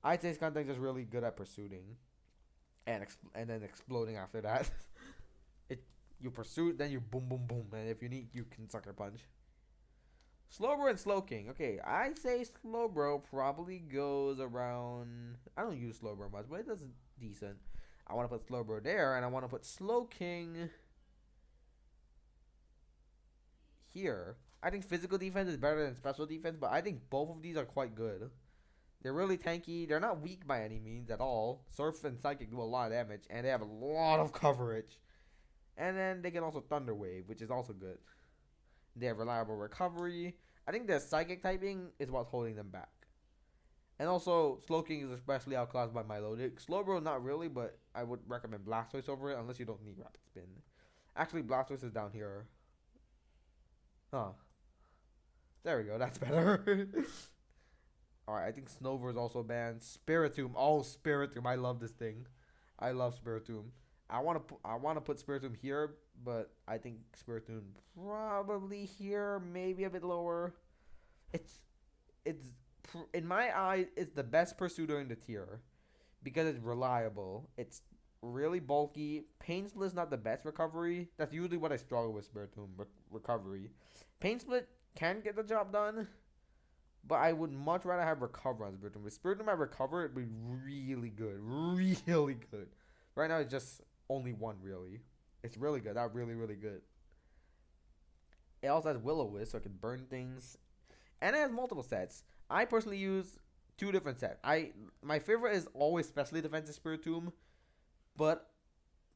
I'd say Skuntank is just really good at pursuing. And then exploding after that. You pursue, then you boom, boom, boom. And if you need, you can Sucker Punch. Slowbro and Slowking. Okay, I'd say Slowbro probably goes around... I don't use Slowbro much, but it does decent. I want to put Slowbro there, and I want to put Slowking here. I think physical defense is better than special defense, but I think both of these are quite good. They're really tanky. They're not weak by any means at all. Surf and Psychic do a lot of damage, and they have a lot of coverage. And then they can also Thunder Wave, which is also good. They have reliable recovery. I think their Psychic typing is what's holding them back. And also, Slowking is especially outclassed by Milotic. Slowbro, not really, but I would recommend Blastoise over it unless you don't need Rapid Spin. Actually, Blastoise is down here. Huh. There we go. That's better. Alright, I think Snover is also banned. Spiritomb. Oh, Spiritomb. I love this thing. I love Spiritomb. I want to put Spiritomb here, but I think Spiritomb probably here, maybe a bit lower. It's in my eyes, it's the best pursuiter in the tier because it's reliable. It's really bulky. Pain Split's not the best recovery. That's usually what I struggle with Spiritomb recovery. Pain Split can get the job done, but I would much rather have recover on Spiritomb. If Spiritomb I recover, it'd be really good. Really good. Right now it's just only one really. It's really good. That really good. It also has Will-O-Wisp, so it can burn things. And it has multiple sets. I personally use two different sets. My favorite is always Specially Defensive Spiritomb, but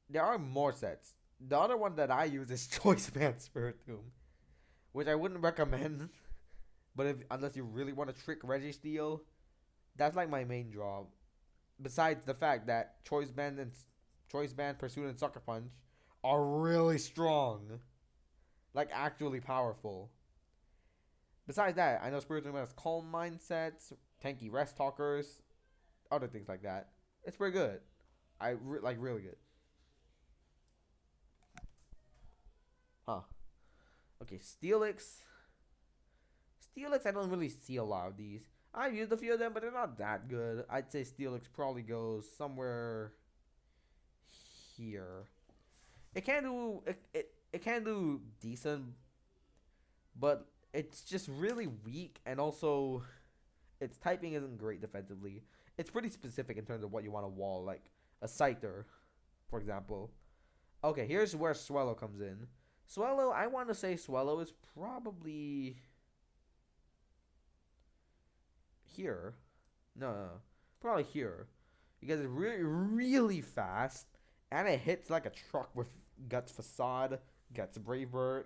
there are more sets. The other one that I use is Choice Band Spiritomb, which I wouldn't recommend. But unless you really want to trick Registeel, that's like my main draw. Besides the fact that Choice Band, Pursuit, and Sucker Punch are really strong, like actually powerful. Besides that, I know Spiritomb has Calm Mindsets, Tanky Rest Talkers, other things like that. It's pretty good. Like really good. Huh. Okay, Steelix. Steelix, I don't really see a lot of these. I've used a few of them, but they're not that good. I'd say Steelix probably goes somewhere here. It can do decent, but it's just really weak, and also its typing isn't great defensively. It's pretty specific in terms of what you want to wall, like a Scyther, for example. Okay, here's where Swellow comes in. Swellow, I want to say Swellow is probably here. No, probably here. Because it's really fast, and it hits like a truck with Guts Facade, Guts Bravebird,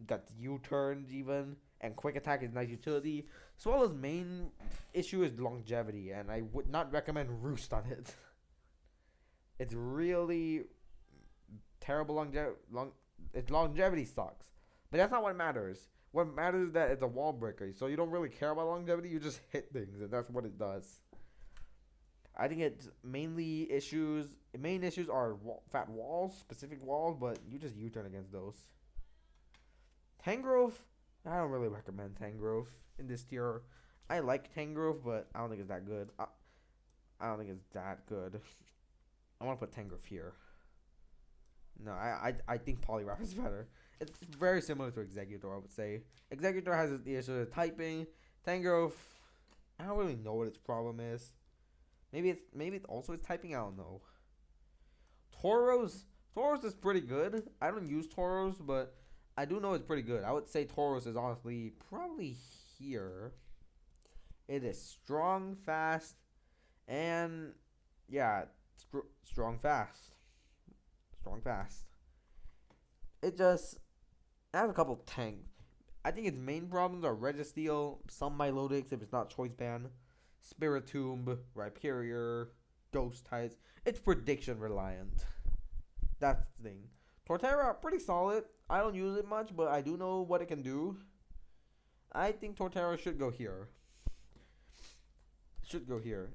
Guts U-turns even, and Quick Attack is nice utility. Swallow's main issue is longevity, and I would not recommend Roost on it. It's really terrible its longevity sucks. But that's not what matters. What matters is that it's a wall breaker, so you don't really care about longevity, you just hit things, and that's what it does. I think its main issues are fat walls, specific walls, but you just U-turn against those. Tangrowth, I don't really recommend Tangrowth in this tier. I like Tangrowth, but I don't think it's that good. I don't think it's that good. I want to put Tangrowth here. No, I think Poliwrath is better. It's very similar to Exeggutor, I would say. Exeggutor has the issue of typing. Tangrowth, I don't really know what its problem is. Maybe it's also its typing. I don't know. Tauros is pretty good. I don't use Tauros, but I do know it's pretty good. I would say Tauros is honestly probably here. It is strong, fast, and yeah, strong, fast. It just has a couple tanks. I think its main problems are Registeel, some Milotics if it's not Choice Band, Spiritomb, Rhyperior, Ghost types. It's prediction reliant. That's the thing. Torterra, pretty solid. I don't use it much, but I do know what it can do. I think Torterra should go here.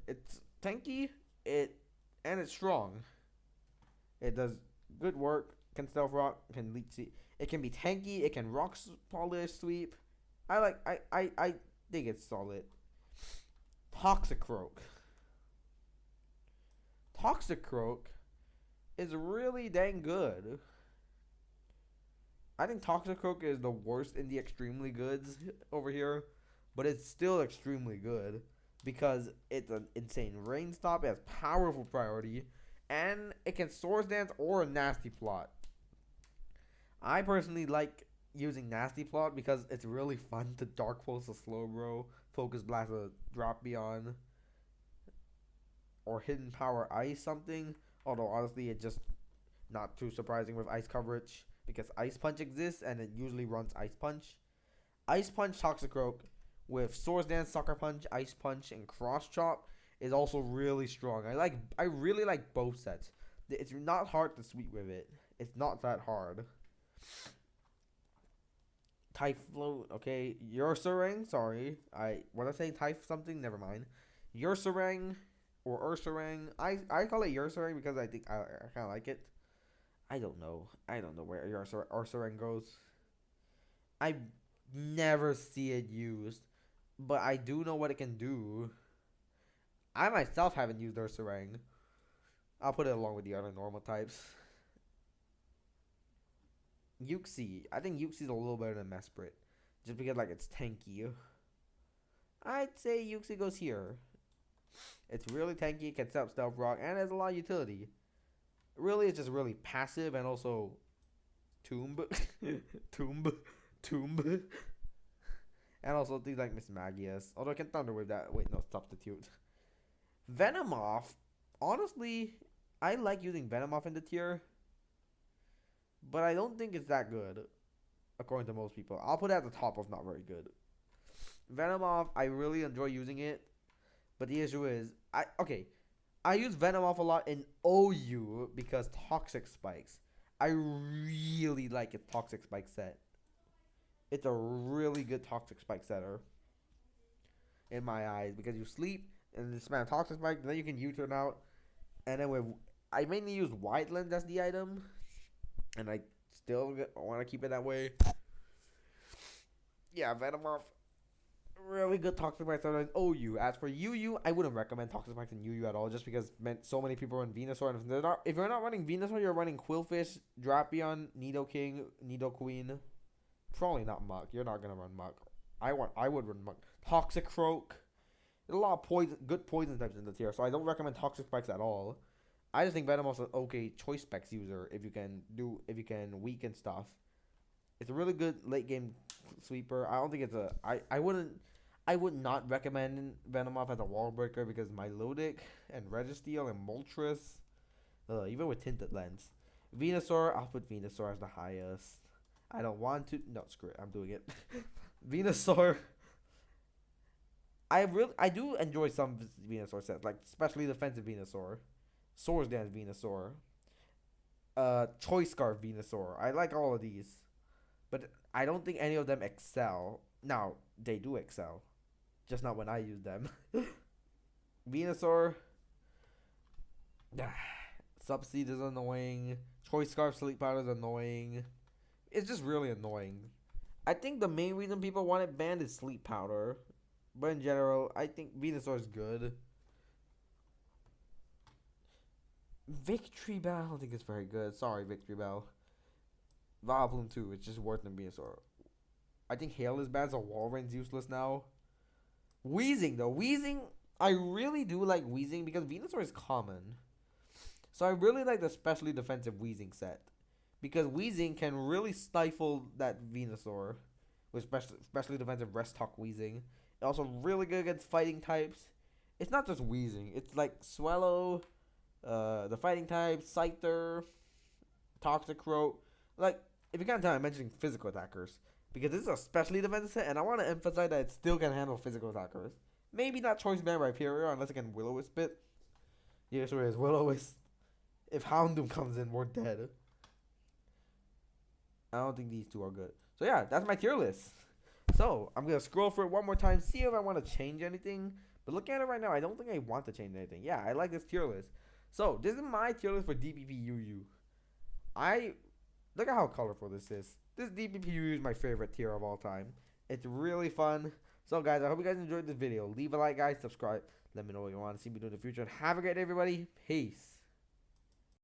It's tanky, and it's strong. It does good work. Can Stealth Rock, can Leech Seed. It can be tanky. It can Rock Polish Sweep. I think it's solid. Toxicroak is really dang good. I think Toxicroak is the worst in the extremely goods over here, but it's still extremely good because it's an insane rain stop. It has powerful priority, and it can Swords Dance or a Nasty Plot. I personally like using Nasty Plot because it's really fun to Dark Pulse a Slowbro, Focus Blast a Drop Beyond, or Hidden Power Ice something. Although honestly, it's just not too surprising with Ice coverage because Ice Punch exists and it usually runs Ice Punch. Ice Punch Toxicroak with Swords Dance, Sucker Punch, Ice Punch, and Cross Chop is also really strong. I really like both sets. It's not hard to sweep with it. It's not that hard. Typhlosion, okay. Ursaring, sorry. When I say Typh something, never mind. Ursaring or Ursaring. I call it Ursaring because I think I kind of like it. I don't know where Ursaring goes. I never see it used, but I do know what it can do. I myself haven't used Ursaring. I'll put it along with the other normal types. Uxie. I think Uxie's a little better than Mesprit. Just because, like, it's tanky. I'd say Uxie goes here. It's really tanky, can set up Stealth Rock, and has a lot of utility. Really, it's just really passive and also Tomb. Tomb. And also things like Miss Magius. Although I can Thunder Wave that. Wait, no, Substitute. Venomoth. Honestly, I like using Venomoth in the tier. But I don't think it's that good. According to most people. I'll put it at the top of not very good. Venomoth, I really enjoy using it. But the issue is, I use Venomoth a lot in OU because Toxic Spikes. I really like its Toxic Spike set. It's a really good Toxic Spike setter. In my eyes. Because you sleep and you spam Toxic Spike, then you can U-turn out. And then I mainly use Wide Lens as the item. And I still want to keep it that way. Yeah, Venomoth. Really good Toxic Spikes in OU. As for UU, I wouldn't recommend Toxic Spikes in UU at all, just because so many people run Venusaur. And if you're not running Venusaur, you're running Quillfish, Drapion, Nidoking, Nidoqueen. Probably not Muck. You're not gonna run Muck. I would run Muck. Toxicroak. There's a lot of good poison types in the tier, so I don't recommend Toxic Spikes at all. I just think Venomoth's an okay choice specs user if you can weaken stuff. It's a really good late game sweeper. I don't think it's I would not recommend Venomoth as a wall breaker because Milotic and Registeel and Moltres, even with Tinted Lens. Venusaur, I'll put Venusaur as the highest. I don't want to. No, screw it. I'm doing it. Venusaur. I do enjoy some Venusaur sets, like especially defensive Venusaur, Swords Dance Venusaur, Choice Scarf Venusaur. I like all of these, but I don't think any of them excel. Now they do excel, just not when I use them. Venusaur. Subseed is annoying. Choice Scarf Sleep Powder is annoying. It's just really annoying. I think the main reason people want it banned is Sleep Powder. But in general, I think Venusaur is good. Victory Bell, I don't think it's very good. Sorry, Victory Bell. Vileplume 2, it's just worse than Venusaur. I think Hail is bad, so Walreign's useless now. Wheezing, though. Wheezing, I really do like Wheezing because Venusaur is common. So I really like the specially defensive Wheezing set. Because Wheezing can really stifle that Venusaur. With specially defensive Rest Talk Wheezing. Also really good against fighting types. It's not just Wheezing. It's like Swallow, the fighting types, Scyther, Toxicroak. Like, if you can't tell, I'm mentioning physical attackers. Because this is a specially defensive set, and I want to emphasize that it still can handle physical attackers. Maybe not Choice Band Rhyperior, unless it can Will-O-Wisp it. Yeah, sure is. Will-O-Wisp. If Houndoom comes in, we're dead. I don't think these two are good. So yeah, that's my tier list. So, I'm going to scroll through it one more time, see if I want to change anything. But looking at it right now, I don't think I want to change anything. Yeah, I like this tier list. So, this is my tier list for DPP UU. Look at how colorful this is. This DPP UU is my favorite tier of all time. It's really fun. So, guys, I hope you guys enjoyed this video. Leave a like, guys. Subscribe. Let me know what you want to see me do in the future. And have a great day, everybody. Peace.